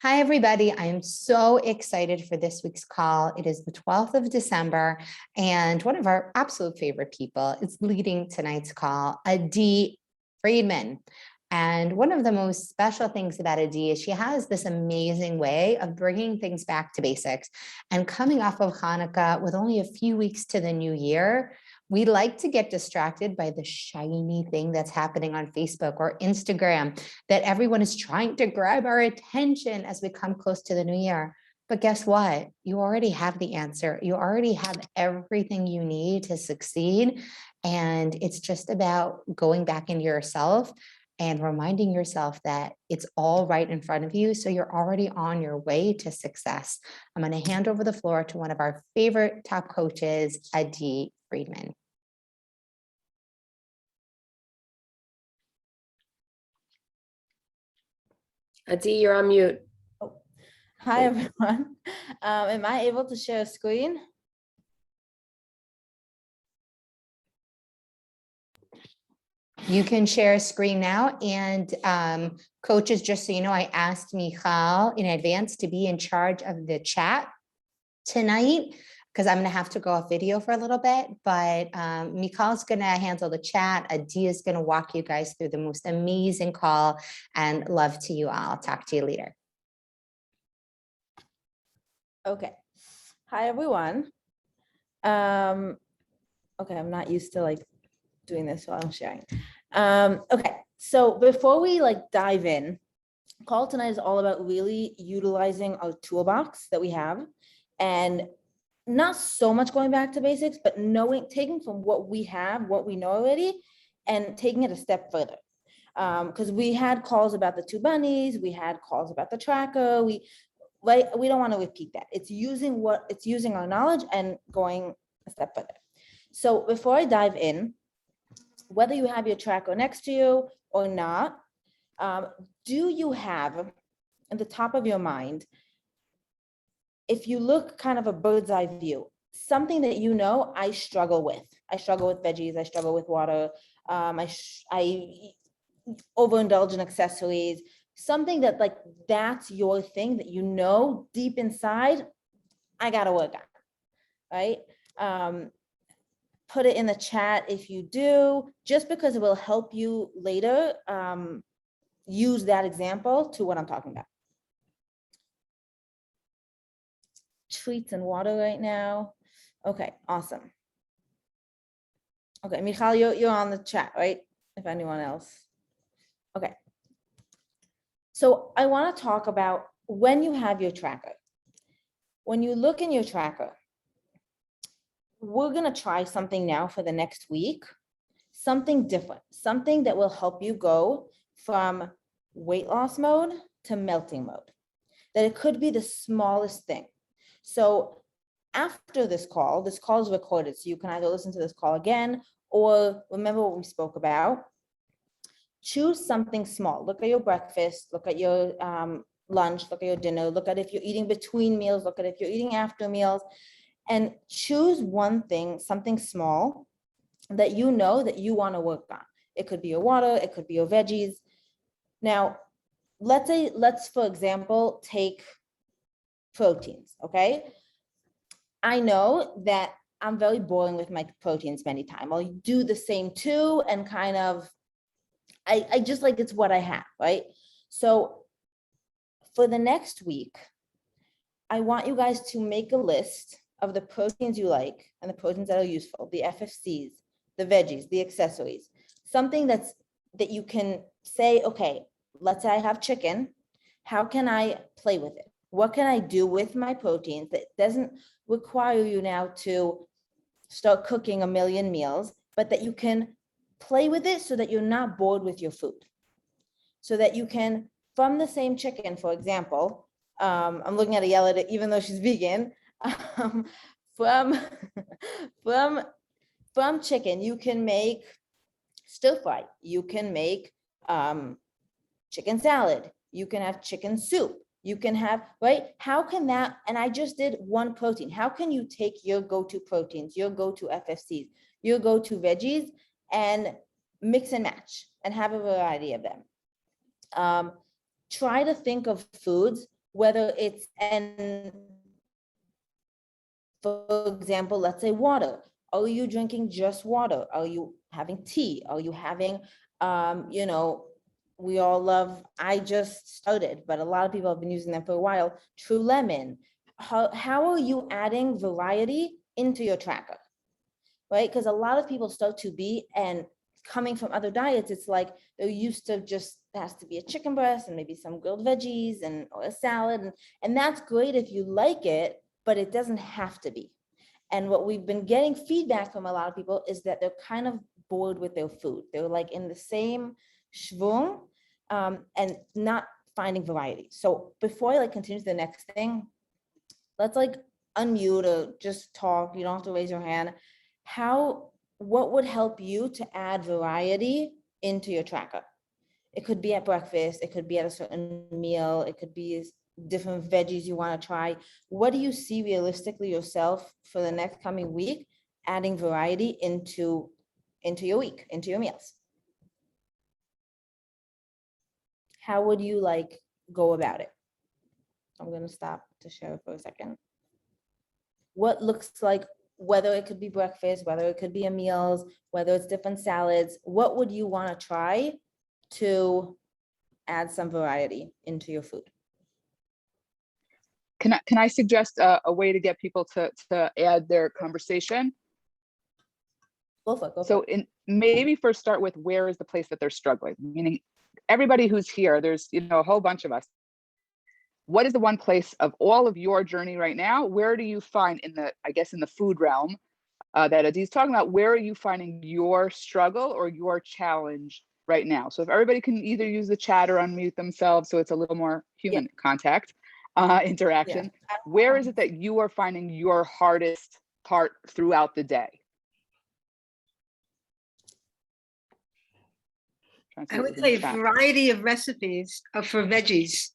Hi, everybody. I am so excited for this week's call. It is the 12th of December, and one of our absolute favorite people is leading tonight's call, Adi Friedman. And one of the most special things about Adi is she has this amazing way of bringing things back to basics. And coming off of Hanukkah with only a few weeks to the new year, we like to get distracted by the shiny thing that's happening on Facebook or Instagram that everyone is trying to grab our attention as we come close to the new year. But guess what? You already have the answer. You already have everything you need to succeed. And it's just about going back into yourself and reminding yourself that it's all right in front of you. So you're already on your way to success. I'm going to hand over the floor to one of our favorite top coaches, Adi Friedman. Adi, you're on mute. Oh. Hi, everyone. Am I able to share a screen? You can share a screen now. And coaches, just so you know, I asked Michal in advance to be in charge of the chat tonight because I'm going to have to go off video for a little bit. But Michal's going to handle the chat. Adi is going to walk you guys through the most amazing call, and love to you all. I'll talk to you later. Okay. Hi, everyone. Okay, I'm not used to doing this while I'm sharing. Okay, so before we dive in, call tonight is all about really utilizing our toolbox that we have, and not so much going back to basics, but taking from what we have, what we know already, and taking it a step further. Because we had calls about the two bunnies, we had calls about the tracker, we don't want to repeat that. It's using our knowledge and going a step further. So before I dive in, whether you have your tracker next to you or not, do you have at the top of your mind, if you look kind of a bird's eye view, something that you know I struggle with? I struggle with veggies, I struggle with water, I overindulge in accessories, something that that's your thing that you know deep inside, I gotta work on, right? Put it in the chat if you do, just because it will help you later use that example to what I'm talking about. Treats and water right now. Okay, awesome. Okay, Michal, you're on the chat, right? If anyone else. Okay. So I want to talk about when you have your tracker. When you look in your tracker, we're going to try something now for the next week, something different, something that will help you go from weight loss mode to melting mode, that it could be the smallest thing. So after this call is recorded, so you can either listen to this call again or remember what we spoke about. Choose something small. Look at your breakfast, look at your lunch, look at your dinner, look at if you're eating between meals, look at if you're eating after meals, and choose one thing, something small that you know that you want to work on. It could be your water, it could be your veggies. Now, let's for example, take proteins, okay? I know that I'm very boring with my proteins many times. I'll do the same too, and kind of, I just it's what I have, right? So for the next week, I want you guys to make a list of the proteins you like and the proteins that are useful, the FFCs, the veggies, the accessories, something that you can say, okay, let's say I have chicken. How can I play with it? What can I do with my proteins that doesn't require you now to start cooking a million meals, but that you can play with it so that you're not bored with your food? So that you can, from the same chicken, for example, I'm looking at a yell at it, even though she's vegan, from chicken, you can make stir fry, you can make chicken salad, you can have chicken soup, you can have, right? How can that, and I just did one protein. How can you take your go-to proteins, your go-to FFCs, your go-to veggies, and mix and match and have a variety of them? Try to think of foods whether it's, and for example, let's say water. Are you drinking just water? Are you having tea? Are you having, you know, we all love, I just started, but a lot of people have been using them for a while, True Lemon. How are you adding variety into your tracker? Right? Because a lot of people start to be, and coming from other diets, it's like they're used to just, there has to be a chicken breast and maybe some grilled veggies and or a salad. And that's great if you like it, but it doesn't have to be. And what we've been getting feedback from a lot of people is that they're kind of bored with their food. They're like in the same schwung, and not finding variety. So before I like continue to the next thing, let's like unmute or just talk. You don't have to raise your hand. What would help you to add variety into your tracker? It could be at breakfast, it could be at a certain meal, it could be different veggies you want to try. What do you see realistically yourself for the next coming week, adding variety into your week, into your meals? How would you like go about it? I'm going to stop to share for a second. What looks like, whether it could be breakfast, whether it could be a meals, whether it's different salads, what would you want to try to add some variety into your food? Can I suggest a way to get people to add their conversation? Go for it. Go for So it. maybe first start with, where is the place that they're struggling? Meaning everybody who's here, there's, you know, a whole bunch of us. What is the one place of all of your journey right now? Where do you find in the, I guess, in the food realm that Adi's talking about, where are you finding your struggle or your challenge right now? So if everybody can either use the chat or unmute themselves, so it's a little more human contact, interaction. Where is it that you are finding your hardest part throughout the day? I would say variety of recipes for veggies.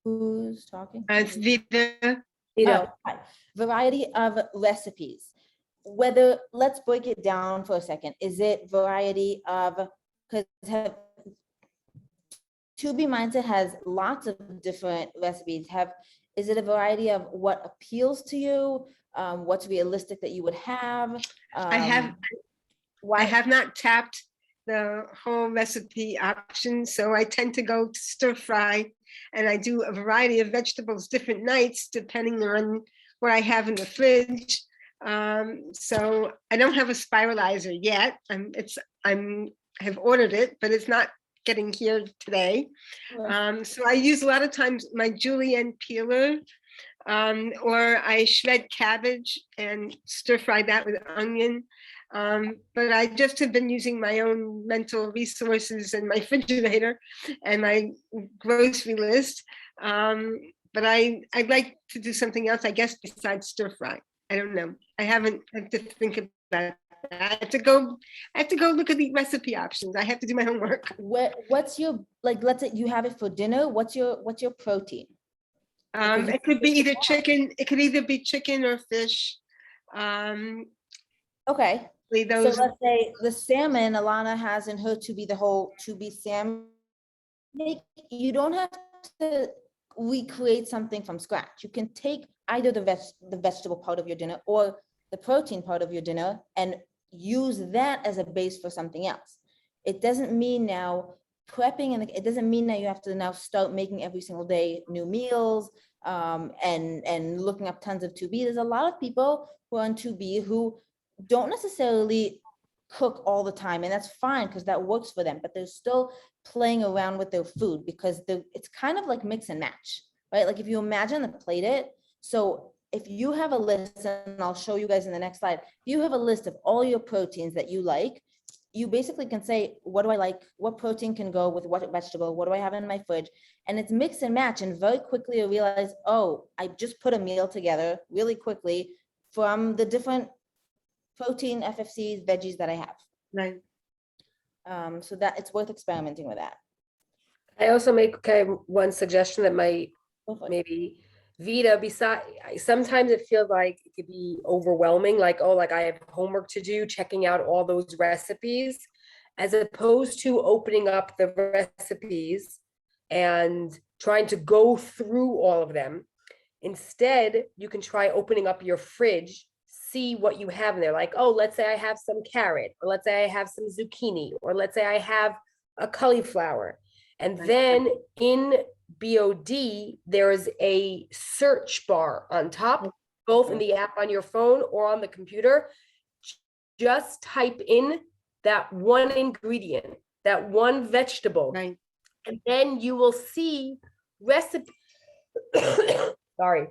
Who's talking? It's Vita. Oh, hi. Variety of recipes. Whether, let's break it down for a second. Is it variety of, because To Be Mindset has lots of different recipes. Is it a variety of what appeals to you? What's realistic that you would have? I have not tapped the whole recipe option, so I tend to go to stir fry, and I do a variety of vegetables different nights depending on what I have in the fridge. So I don't have a spiralizer yet. I have ordered it, but it's not getting here today. So I use a lot of times my julienne peeler, or I shred cabbage and stir fry that with onion. But I just have been using my own mental resources and my refrigerator and my grocery list. But I'd like to do something else, I guess, besides stir fry. I don't know. I have to think about that. I have to go look at the recipe options. I have to do my homework. What's your, like, let's say you have it for dinner. What's your protein? It could be either chicken. It could either be chicken or fish. Okay. Those. So let's say the salmon Alana has in her To Be salmon. You don't have to recreate something from scratch. You can take either the vegetable part of your dinner or the protein part of your dinner and use that as a base for something else. It doesn't mean now prepping, and it doesn't mean that you have to now start making every single day new meals, and looking up tons of To Be. There's a lot of people who are on To Be who don't necessarily cook all the time, and that's fine because that works for them, but they're still playing around with their food because it's kind of like mix and match, right? Like if you imagine the plate it, so if you have a list, and I'll show you guys in the next slide, if you have a list of all your proteins that you like, you basically can say, what do I like? What protein can go with what vegetable? What do I have in my fridge? And it's mix and match. And very quickly you realize, oh, I just put a meal together really quickly from the different protein, FFCs, veggies that I have. Right. So that it's worth experimenting with that. I also make one suggestion that might Go for it. maybe Vita, sometimes it feels like it could be overwhelming, like, oh, like I have homework to do, checking out all those recipes, as opposed to opening up the recipes and trying to go through all of them. Instead, you can try opening up your fridge, see what you have in there. Like, oh, let's say I have some carrot, or let's say I have some zucchini, or let's say I have a cauliflower. And then in BOD, there is a search bar on top, both in the app on your phone or on the computer. Just type in that one ingredient, that one vegetable, Right. and then you will see recipe. Sorry.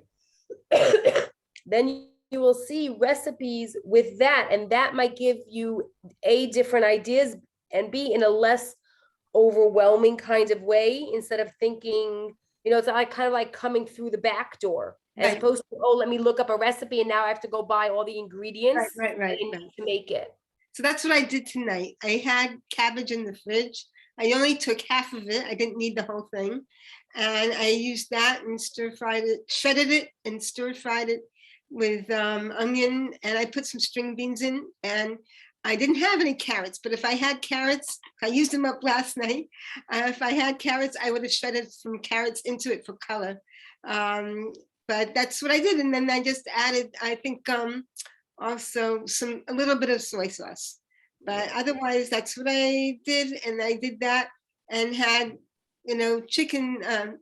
Then you will see recipes with that, and that might give you A, different ideas, and B, in a less overwhelming kind of way, instead of thinking, it's like kind of like coming through the back door, as Right. opposed to, oh, let me look up a recipe and now I have to go buy all the ingredients Right. that I need to make it. So that's what I did tonight. I had cabbage in the fridge. I only took half of it. I didn't need the whole thing. And I used that and stir-fried it, shredded it and stir-fried it with onion. And I put some string beans in. And I didn't have any carrots, but if I had carrots, I used them up last night. If I had carrots, I would have shredded some carrots into it for color. But that's what I did. And then I just added, I think, also a little bit of soy sauce. But otherwise, that's what I did. And I did that and had, chicken,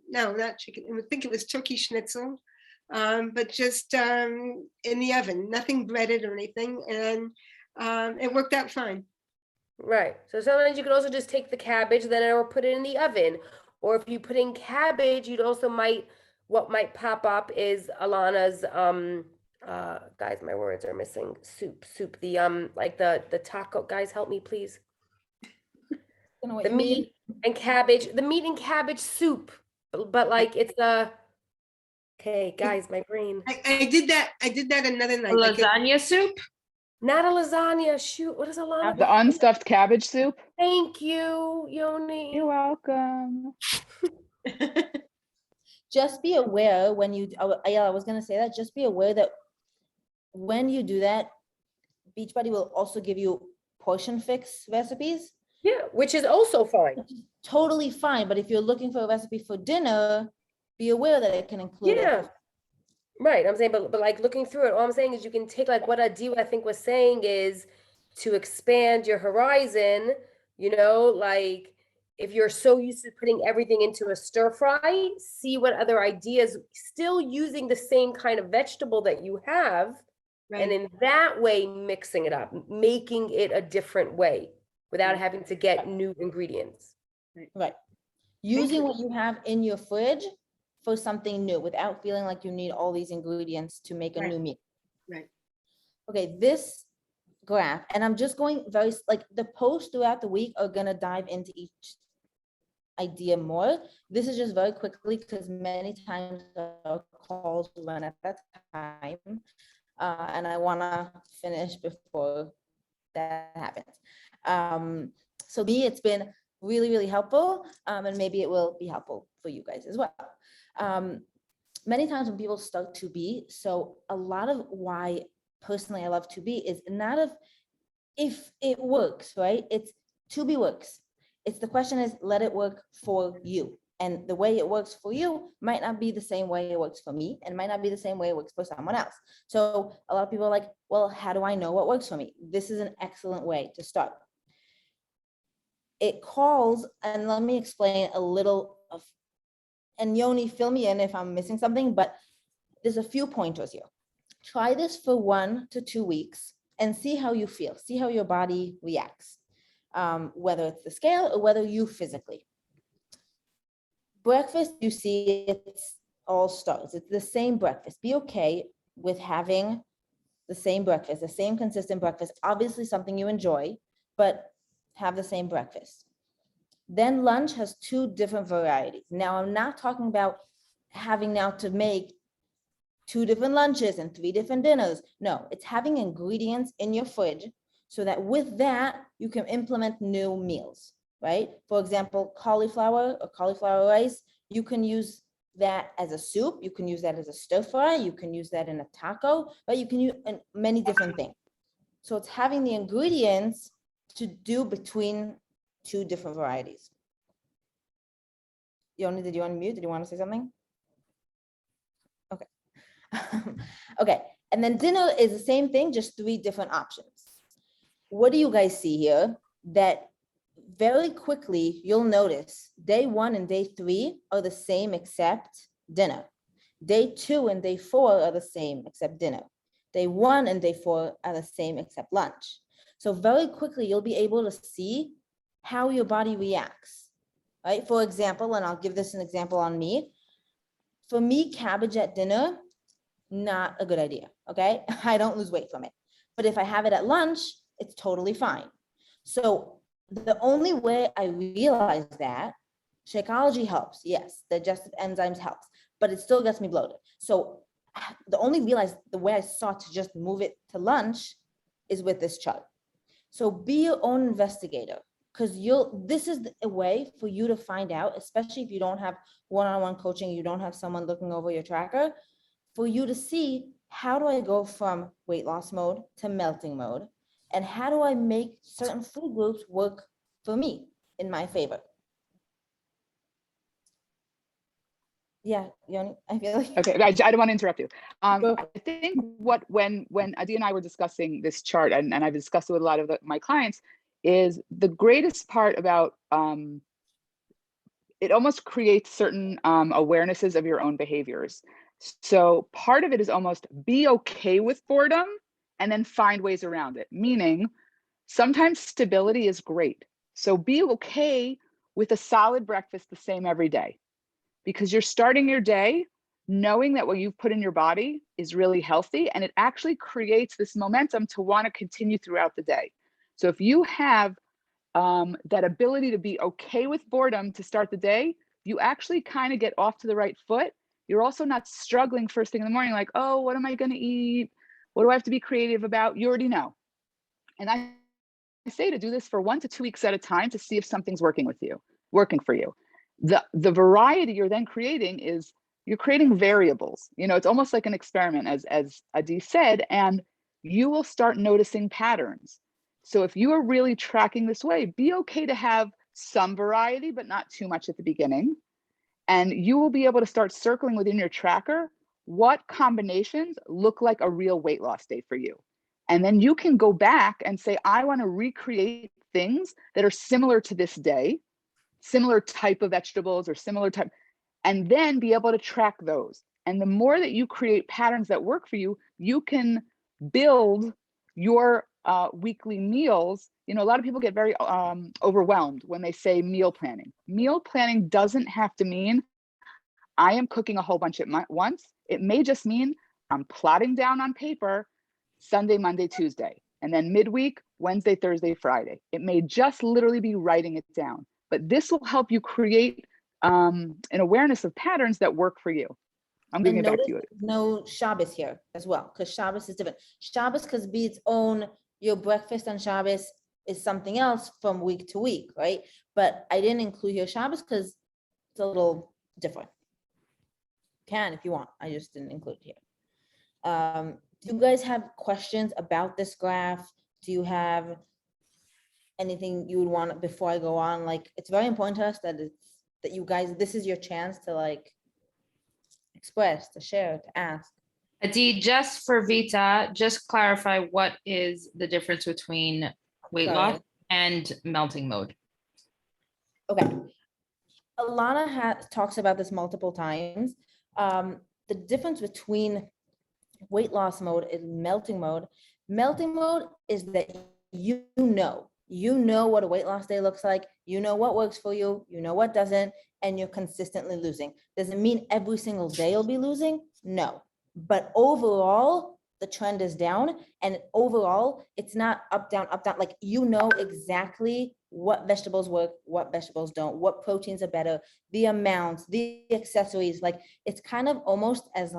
no, not chicken. I think it was turkey schnitzel, but just in the oven, nothing breaded or anything. And it worked out fine. Right. So sometimes you could also just take the cabbage, then or put it in the oven. Or if you put in cabbage, you'd also what might pop up is Alana's, guys, my words are missing. Soup, the, like the taco, guys, help me, please. The meat and cabbage soup, but like it's okay, guys, my brain. I did that another night. Lasagna soup? Not a lasagna, shoot, what is Alana? The unstuffed cabbage soup. Thank you, Yoni. You're welcome. Just be aware when you, I was gonna say that, just be aware that when you do that, Beachbody will also give you portion fix recipes. Yeah, which is also fine. Which is totally fine, but if you're looking for a recipe for dinner, be aware that it can include it. Yeah. Right, I'm saying, but like looking through it, all I'm saying is you can take like what Adi, I think, was saying is to expand your horizon, like if you're so used to putting everything into a stir fry, see what other ideas, still using the same kind of vegetable that you have, and in that way, mixing it up, making it a different way without having to get new ingredients. Right. Using what you have in your fridge for something new without feeling like you need all these ingredients to make a new meal. Right. Okay, this graph, and I'm just going very, like the posts throughout the week are gonna dive into each idea more. This is just very quickly because many times our calls run at that time. And I wanna finish before that happens. So me, it's been really, really helpful. And maybe it will be helpful for you guys as well. Many times when people start to be, so a lot of why personally I love to be is not of if it works, right? It's to be works. It's the question is, let it work for you. And the way it works for you might not be the same way it works for me, and might not be the same way it works for someone else. So a lot of people are like, well, how do I know what works for me? This is an excellent way to start. It calls, and let me explain a little of, and Yoni, fill me in if I'm missing something, but there's a few pointers here. Try this for 1 to 2 weeks and see how you feel, see how your body reacts, whether it's the scale or whether you physically. Breakfast, you see, it's all starts. It's the same breakfast. Be okay with having the same breakfast, the same consistent breakfast, obviously something you enjoy, but have the same breakfast. Then lunch has 2 different varieties. Now, I'm not talking about having now to make 2 different lunches and 3 different dinners. No, it's having ingredients in your fridge so that with that, you can implement new meals, right? For example, cauliflower or cauliflower rice, you can use that as a soup, you can use that as a stir fry, you can use that in a taco, but you can use many different things. So it's having the ingredients to do between 2 different varieties. Yoni, did you unmute? Did you want to say something? Okay. Okay, and then dinner is the same thing, just 3 different options. What do you guys see here? That very quickly you'll notice day 1 and day 3 are the same except dinner. Day 2 and day 4 are the same except dinner. Day 1 and day 4 are the same except lunch. So very quickly you'll be able to see how your body reacts, right? For example, and I'll give this an example on me. For me, cabbage at dinner, not a good idea, okay? I don't lose weight from it. But if I have it at lunch, it's totally fine. So the only way I realize that, Shakeology helps, yes, digestive enzymes helps, but it still gets me bloated. So the way I saw to just move it to lunch is with this chart. So be your own investigator, because this is a way for you to find out, especially if you don't have one-on-one coaching, you don't have someone looking over your tracker, for you to see, how do I go from weight loss mode to melting mode? And how do I make certain food groups work for me in my favor? Yeah, Yoni, I feel like. Okay, I don't want to interrupt you. Go. I think when Adi and I were discussing this chart, and I've discussed it with a lot of my clients, is the greatest part about it almost creates certain awarenesses of your own behaviors. So part of it is almost be okay with boredom and then find ways around it. Meaning, sometimes stability is great. So be okay with a solid breakfast the same every day, because you're starting your day knowing that what you've put in your body is really healthy, and it actually creates this momentum to want to continue throughout the day. So if you have that ability to be okay with boredom to start the day, you actually kind of get off to the right foot. You're also not struggling first thing in the morning, like, oh, what am I going to eat? What do I have to be creative about? You already know. And I say to do this for 1 to 2 weeks at a time to see if something's working for you. The variety you're then creating is you're creating variables. It's almost like an experiment, as Adi said, and you will start noticing patterns. So if you are really tracking this way, be okay to have some variety, but not too much at the beginning. And you will be able to start circling within your tracker what combinations look like a real weight loss day for you. And then you can go back and say, I want to recreate things that are similar to this day, similar type of vegetables or similar type, and then be able to track those. And the more that you create patterns that work for you, you can build your weekly meals. A lot of people get very overwhelmed when they say meal planning. Meal planning doesn't have to mean I am cooking a whole bunch at once. It may just mean I'm plotting down on paper Sunday, Monday, Tuesday, and then midweek, Wednesday, Thursday, Friday. It may just literally be writing it down, but this will help you create an awareness of patterns that work for you. I'm going to get back to you. No Shabbos here as well, because Shabbos is different. Shabbos could be its own. Your breakfast on Shabbos is something else from week to week, right? But I didn't include your Shabbos because it's a little different. Can if you want. I just didn't include it here. Do you guys have questions about this graph? Do you have anything you would want before I go on? Like, it's very important to us that you guys, this is your chance to express, to share, to ask. Adi, just for Vita, just clarify what is the difference between weight loss and melting mode. Okay. Alana talks about this multiple times. The difference between weight loss mode and melting mode. Melting mode is that you know what a weight loss day looks like. You know what works for you. You know what doesn't, and you're consistently losing. Does it mean every single day you'll be losing? No. But overall, the trend is down, and overall, it's not up, down, like exactly what vegetables work, what vegetables don't, what proteins are better, the amounts, the accessories. It's kind of almost as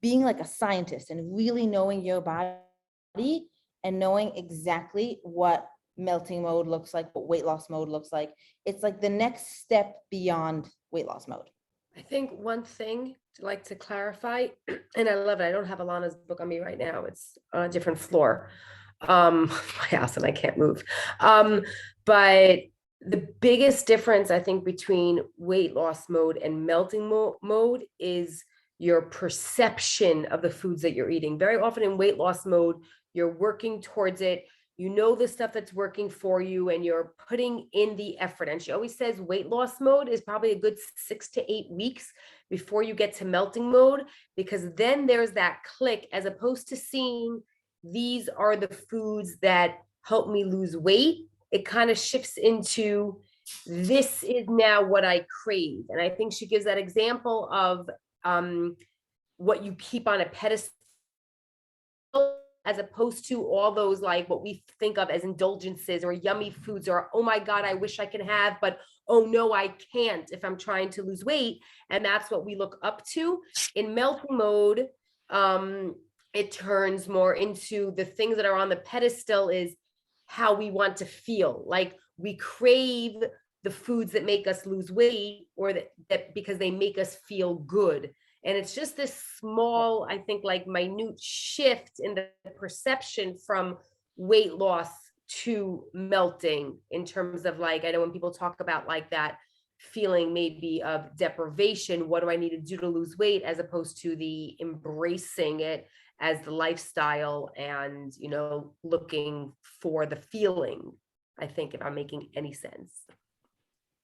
being like a scientist and really knowing your body and knowing exactly what melting mode looks like, what weight loss mode looks like. It's like the next step beyond weight loss mode. I think one thing to clarify, and I love it. I don't have Alana's book on me right now. It's on a different floor, my house, and I can't move. But The biggest difference, I think, between weight loss mode and melting mode is your perception of the foods that you're eating. Very often in weight loss mode, you're working towards it. You know the stuff that's working for you and you're putting in the effort. And she always says weight loss mode is probably a good 6 to 8 weeks before you get to melting mode, because then there's that click, as opposed to seeing these are the foods that help me lose weight. It kind of shifts into, this is now what I crave. And I think she gives that example of what you keep on a pedestal, as opposed to all those like what we think of as indulgences or yummy foods, or, oh my God, I wish I could have, but oh no, I can't if I'm trying to lose weight. And that's what we look up to. In melting mode, it turns more into the things that are on the pedestal is how we want to feel. Like we crave the foods that make us lose weight, or that because they make us feel good. And it's just this small, I think, like minute shift in the perception from weight loss to melting, in terms of like, I know when people talk about like that feeling maybe of deprivation, what do I need to do to lose weight, as opposed to the embracing it as the lifestyle and, you know, looking for the feeling, I think, if I'm making any sense.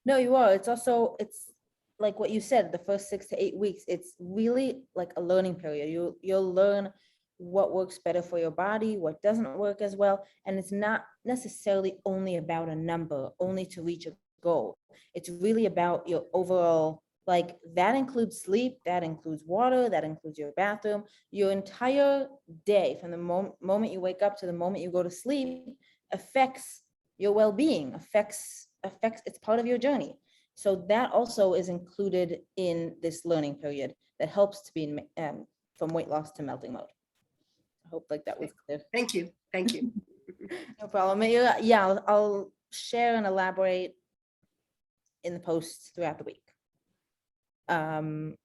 No, you are. It's also, it's like what you said, the first 6 to 8 weeks, it's really like a learning period. You'll learn what works better for your body, what doesn't work as well. And it's not necessarily only about a number, only to reach a goal. It's really about your overall, like that includes sleep, that includes water, that includes your bathroom, your entire day from the moment you wake up to the moment you go to sleep affects your well-being, affects, it's part of your journey. So that also is included in this learning period that helps to be from weight loss to melting mode. I hope like that was clear. Thank you. Thank you. No problem. Yeah, I'll share and elaborate in the posts throughout the week. Did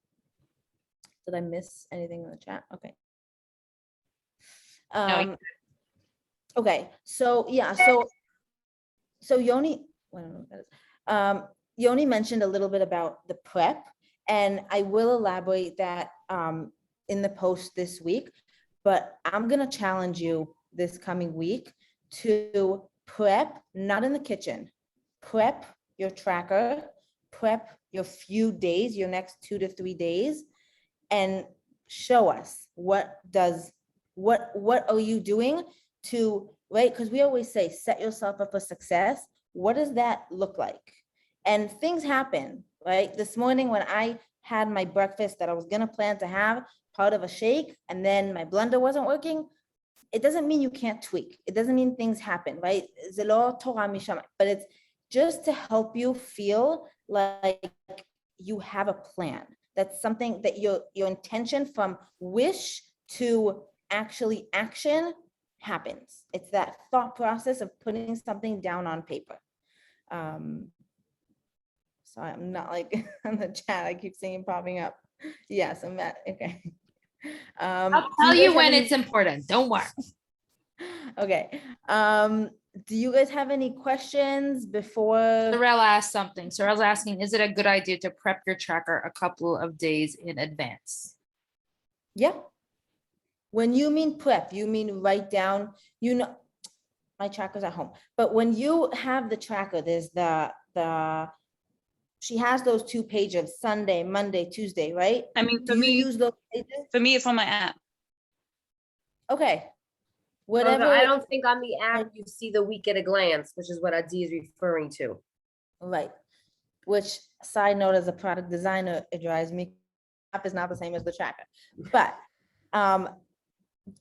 I miss anything in the chat? Okay. Okay, so yeah, so Yoni, I don't know what that is. Yoni mentioned a little bit about the prep, and I will elaborate that in the post this week, but I'm gonna challenge you this coming week to prep, not in the kitchen, prep your tracker, prep your few days, your next 2 to 3 days, and show us what are you doing to, right? Because we always say, set yourself up for success. What does that look like? And things happen, right? This morning when I had my breakfast that I was gonna plan to have, part of a shake, and then my blender wasn't working, it doesn't mean you can't tweak. It doesn't mean things happen, right? But it's just to help you feel like you have a plan. That's something that your intention from wish to actually action happens. It's that thought process of putting something down on paper. So I'm not like on the chat, I keep seeing it popping up. Yes, I'm at, okay. I'll tell you when it's important. Don't worry. Okay. Do you guys have any questions before? Sorrel asked something. Sorrel's asking, is it a good idea to prep your tracker a couple of days in advance? Yeah. When you mean prep, you mean write down, you know, my tracker's at home, but when you have the tracker, there's she has those 2 pages, Sunday, Monday, Tuesday, right? I mean, Do you use those pages? for me, it's on my app. Okay. Whatever. Whatever. I don't think on the app you see the week at a glance, which is what Adi is referring to. Right. Which, side note, as a product designer, it drives me, app is not the same as the tracker. But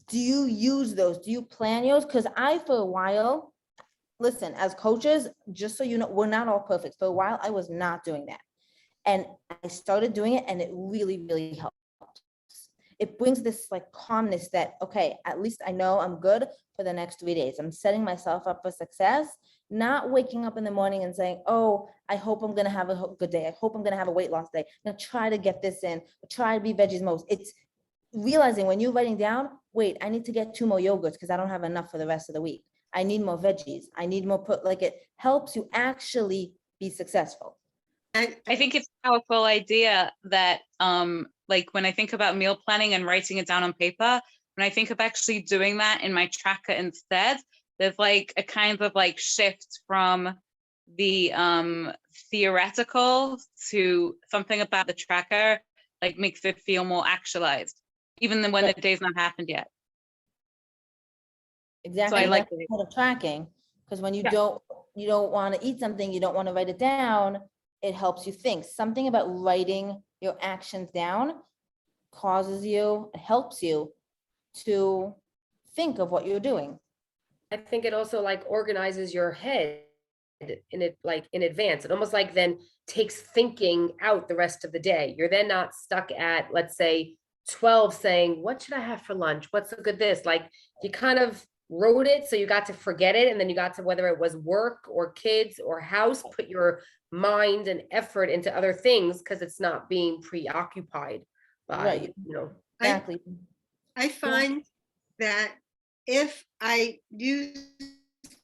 do you use those? Do you plan yours? Because I, for a while, listen, as coaches, just so you know, we're not all perfect. For a while, I was not doing that. And I started doing it, and it really, really helped. It brings this like calmness that, okay, at least I know I'm good for the next 3 days. I'm setting myself up for success, not waking up in the morning and saying, oh, I hope I'm going to have a good day. I hope I'm going to have a weight loss day. I'm going to try to get this in, try to be veggies most. It's realizing when you're writing down, wait, I need to get 2 more yogurts because I don't have enough for the rest of the week. I need more veggies. I need more like it helps you actually be successful. And I think it's a powerful idea that, like when I think about meal planning and writing it down on paper, when I think of actually doing that in my tracker instead, there's like a kind of like shift from the theoretical to something about the tracker, like makes it feel more actualized, even then when the day's not happened yet. Exactly. I like That's it. part of tracking, because when you Yeah. don't want to eat something, you don't want to write it down, it helps you think. Something about writing your actions down causes you, helps you to think of what you're doing. I think it also like organizes your head in it, like in advance. It almost like then takes thinking out the rest of the day. You're then not stuck at, let's say, 12 saying, what should I have for lunch? What's a good this? Like you kind of wrote it, so you got to forget it. And then you got to, whether it was work or kids or house, put your mind and effort into other things because it's not being preoccupied by, Right. you know. Exactly. I find that if I use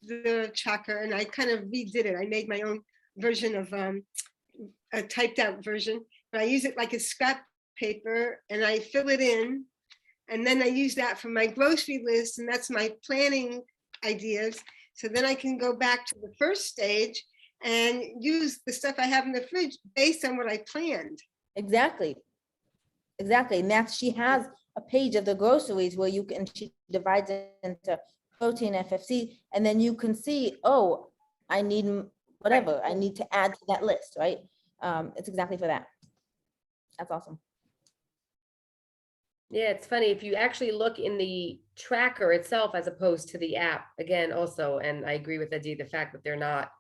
the tracker and I kind of redid it, I made my own version of a typed out version, but I use it like a scrap paper and I fill it in. And then I use that for my grocery list, and that's my planning ideas. So then I can go back to the first stage and use the stuff I have in the fridge based on what I planned. Exactly. Exactly. And that's, she has a page of the groceries where you can, she divides it into protein, FFC, and then you can see, oh, I need whatever, I need to add to that list, right? It's exactly for that. That's awesome. Yeah, it's funny if you actually look in the tracker itself as opposed to the app, again, also, and I agree with Adi, the fact that they're not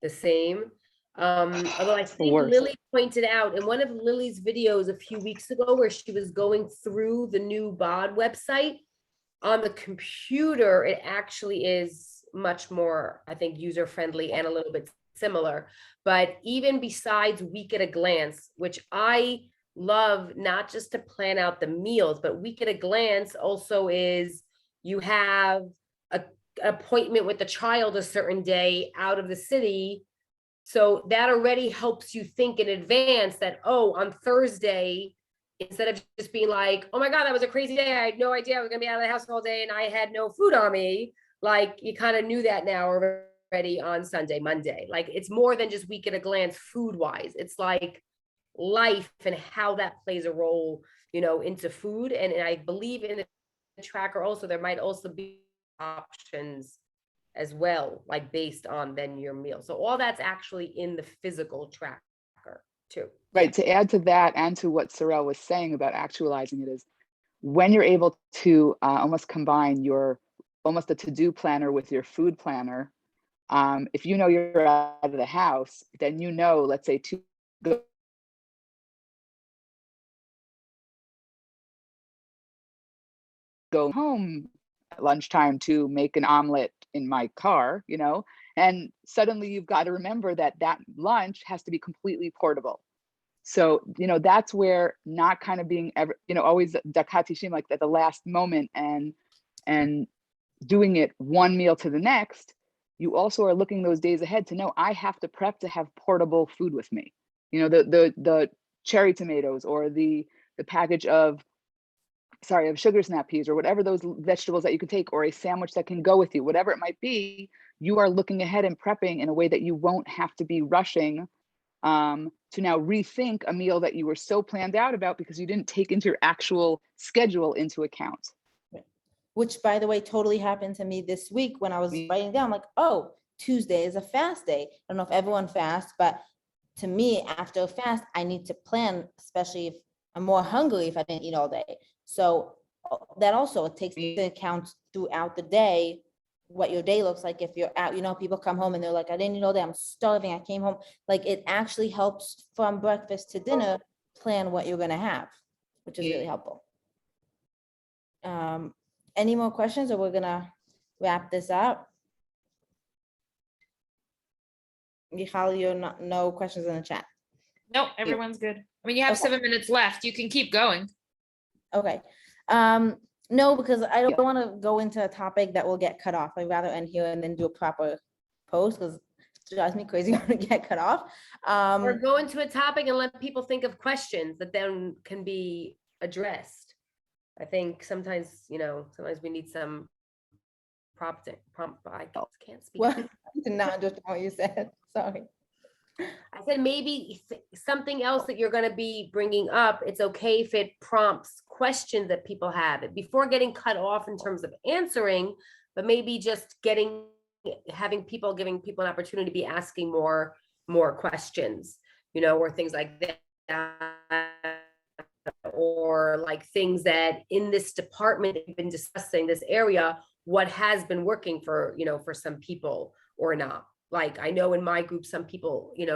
the same. Although I think worst. Lily pointed out in one of Lily's videos a few weeks ago where she was going through the new BOD website on the computer, it actually is much more, I think, user-friendly and a little bit similar. But even besides week at a glance, which I love, not just to plan out the meals, but week at a glance also is you have an appointment with the child a certain day out of the city. So that already helps you think in advance that, oh, on Thursday, instead of just being like, oh my God, that was a crazy day. I had no idea I was gonna be out of the house all day and I had no food on me. Like you kind of knew that now already on Sunday, Monday. Like it's more than just week at a glance food wise. It's like life and how that plays a role, you know, into food. And I believe in the tracker also, there might also be options as well, like based on then your meal. So all that's actually in the physical tracker too. Right, to add to that and to what Sorel was saying about actualizing it is when you're able to almost combine your, almost a to-do planner with your food planner, if you know you're out of the house, then you know, let's say to go home at lunchtime to make an omelet in my car, you know, and suddenly you've got to remember that that lunch has to be completely portable. So, you know, that's where not kind of being ever, you know, always dakatishim, like at the last moment and doing it one meal to the next, you also are looking those days ahead to know I have to prep to have portable food with me. You know, the cherry tomatoes or the package of sugar snap peas or whatever those vegetables that you can take, or a sandwich that can go with you, whatever it might be, you are looking ahead and prepping in a way that you won't have to be rushing to now rethink a meal that you were so planned out about because you didn't take into your actual schedule into account. Which, by the way, totally happened to me this week when I was writing down, like, oh, Tuesday is a fast day. I don't know if everyone fasts, but to me, after a fast, I need to plan, especially if I'm more hungry if I didn't eat all day. So that also, it takes into account throughout the day, what your day looks like. If you're out, you know, people come home and they're like, I didn't eat all day, I'm starving, I came home. Like it actually helps from breakfast to dinner, plan what you're gonna have, which is really helpful. Any more questions, or we're gonna wrap this up? Michal, you're not, no questions in the chat. Nope, everyone's good. I mean, you have Okay. 7 minutes left. You can keep going. Okay. No, because I don't Yeah. want to go into a topic that will get cut off. I'd rather end here and then do a proper post because it drives me crazy when it get cut off. Or go into a topic and let people think of questions that then can be addressed. I think sometimes, sometimes we need some prompt, I can't speak. Well, I did not understand what you said. Sorry. I said maybe something else that you're going to be bringing up. It's okay if it prompts questions that people have before getting cut off in terms of answering, but maybe just giving people an opportunity to be asking more questions, or things like that, or like things that in this department we've been discussing this area, what has been working for some people or not. Like I know in my group, some people, it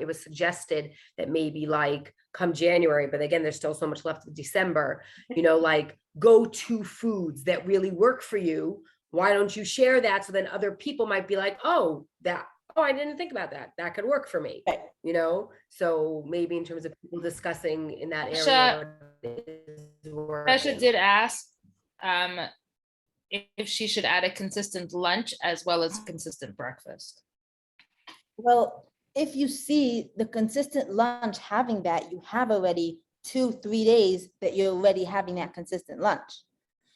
was suggested that maybe like come January, but again, there's still so much left of December, like go-to foods that really work for you. Why don't you share that? So then other people might be like, oh, I didn't think about that. That could work for me, So maybe in terms of people discussing in that area. Tasha did ask if she should add a consistent lunch as well as consistent breakfast. Well, if you see the consistent lunch having that, you have already 2-3 days that you're already having that consistent lunch.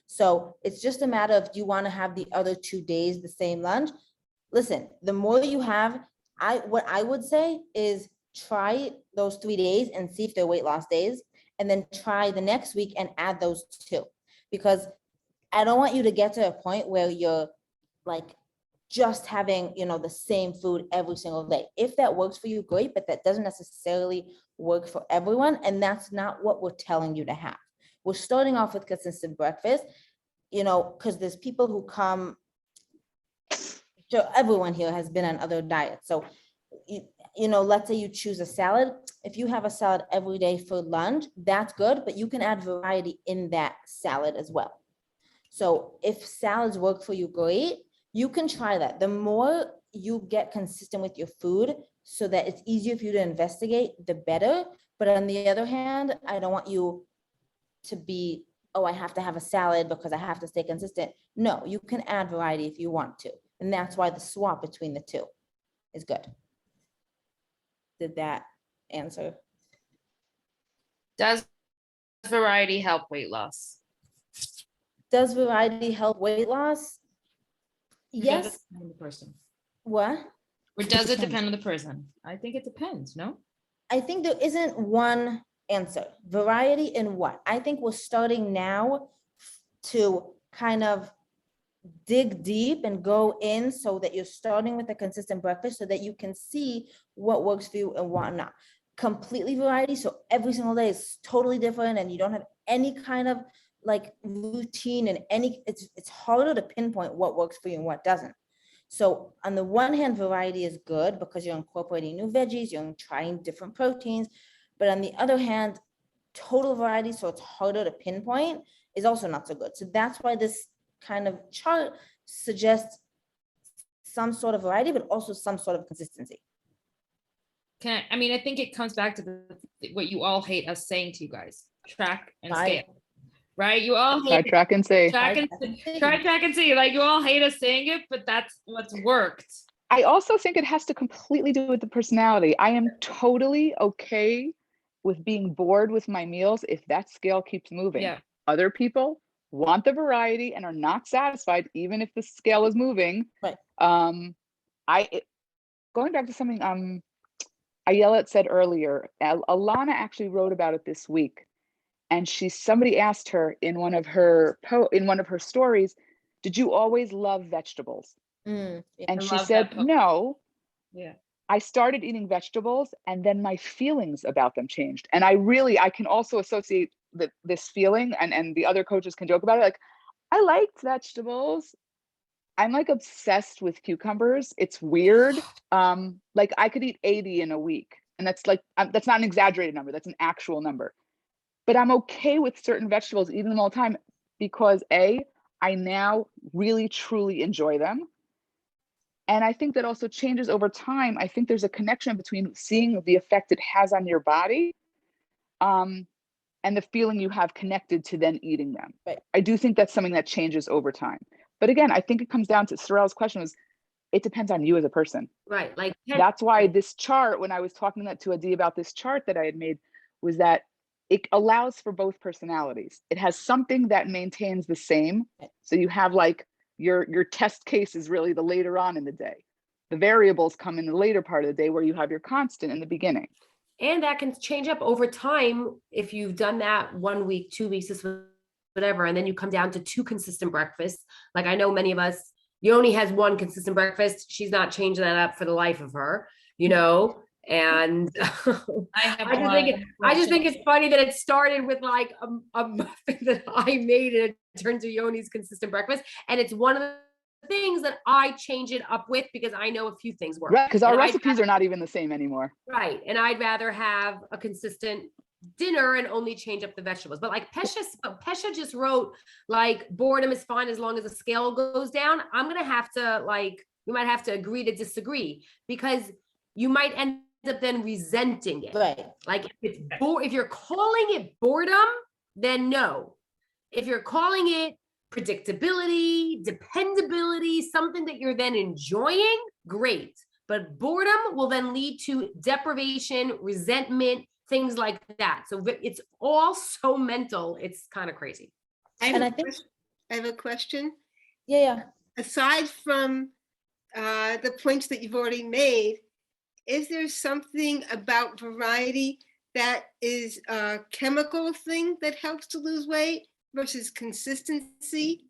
So it's just a matter of, do you want to have the other 2 days the same lunch? Listen, the more you have, what I would say is try those 3 days and see if they're weight loss days, and then try the next week and add those 2. Because I don't want you to get to a point where you're like just having, the same food every single day. If that works for you, great, but that doesn't necessarily work for everyone. And that's not what we're telling you to have. We're starting off with consistent breakfast, because there's people who come, so everyone here has been on other diets. So, let's say you choose a salad. If you have a salad every day for lunch, that's good, but you can add variety in that salad as well. So if salads work for you, great. You can try that. The more you get consistent with your food so that it's easier for you to investigate, the better. But on the other hand, I don't want you to be, oh, I have to have a salad because I have to stay consistent. No, you can add variety if you want to. And that's why the swap between the 2 is good. Did that answer? Does variety help weight loss? Does variety help weight loss? Or does it Yes. depend on the person? What? Or does it depend on the person? I think it depends, no? I think there isn't one answer. Variety in what? I think we're starting now to kind of dig deep and go in so that you're starting with a consistent breakfast so that you can see what works for you and what not. Completely variety. So every single day is totally different and you don't have any kind of like routine and it's harder to pinpoint what works for you and what doesn't. So on the one hand, variety is good because you're incorporating new veggies, you're trying different proteins, but on the other hand, total variety, so it's harder to pinpoint, is also not so good. So that's why this kind of chart suggests some sort of variety, but also some sort of consistency. I think it comes back to what you all hate us saying to you guys, track and Right. scale. Right? You all Try hate track and see. try track and see. Like you all hate us saying it, but that's what's worked. I also think it has to completely do with the personality. I am totally okay with being bored with my meals if that scale keeps moving. Yeah. Other people want the variety and are not satisfied even if the scale is moving. Right. Going back to something Ayelet said earlier, Alana actually wrote about it this week. And somebody asked her in one of her stories, did you always love vegetables? Yeah. And I she love said, that post. no. Yeah. I started eating vegetables and then my feelings about them changed. And I can also associate this feeling and the other coaches can joke about it. Like, I liked vegetables. I'm like obsessed with cucumbers. It's weird. Like I could eat 80 in a week. And that's that's not an exaggerated number. That's an actual number. But I'm okay with certain vegetables, eating them all the time, because I now really, truly enjoy them. And I think that also changes over time. I think there's a connection between seeing the effect it has on your body, and the feeling you have connected to then eating them. Right. I do think that's something that changes over time. But again, I think it comes down to Sorrel's question was, it depends on you as a person. Right, like. That's why this chart, when I was talking to Adi about this chart that I had made, was that it allows for both personalities. It has something that maintains the same. So you have like your test case is really the later on in the day. The variables come in the later part of the day where you have your constant in the beginning. And that can change up over time if you've done that 1 week, 2 weeks, whatever, and then you come down to 2 consistent breakfasts. Like I know many of us, Yoni has 1 consistent breakfast. She's not changing that up for the life of her, you know. And I just think it's funny that it started with like a muffin that I made and it turned to Yoni's consistent breakfast. And it's one of the things that I change it up with because I know a few things work. Right, because our recipes are not even the same anymore. Right. And I'd rather have a consistent dinner and only change up the vegetables. But like Pesha just wrote like boredom is fine as long as the scale goes down. I'm going to have to like, you might have to agree to disagree because you might end up then resenting it. Right. Like if you're calling it boredom, then no. If you're calling it predictability, dependability, something that you're then enjoying, great. But boredom will then lead to deprivation, resentment, things like that. So it's all so mental. It's kind of crazy. I have a question. Yeah. Aside from the points that you've already made, is there something about variety that is a chemical thing that helps to lose weight versus consistency?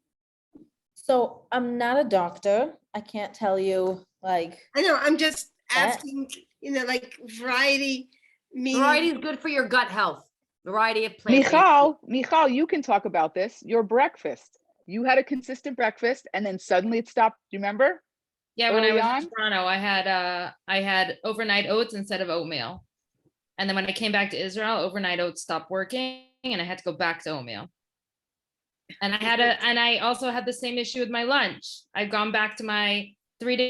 So I'm not a doctor. I can't tell you like. I know, I'm just asking, you know, like variety means. Variety is good for your gut health. Variety of plants. Michal, you can talk about this. Your breakfast. You had a consistent breakfast and then suddenly it stopped. Do you remember? Yeah, when I was on? in Toronto, I had overnight oats instead of oatmeal. And then when I came back to Israel, overnight oats stopped working and I had to go back to oatmeal. And I also had the same issue with my lunch. I've gone back to my 3 days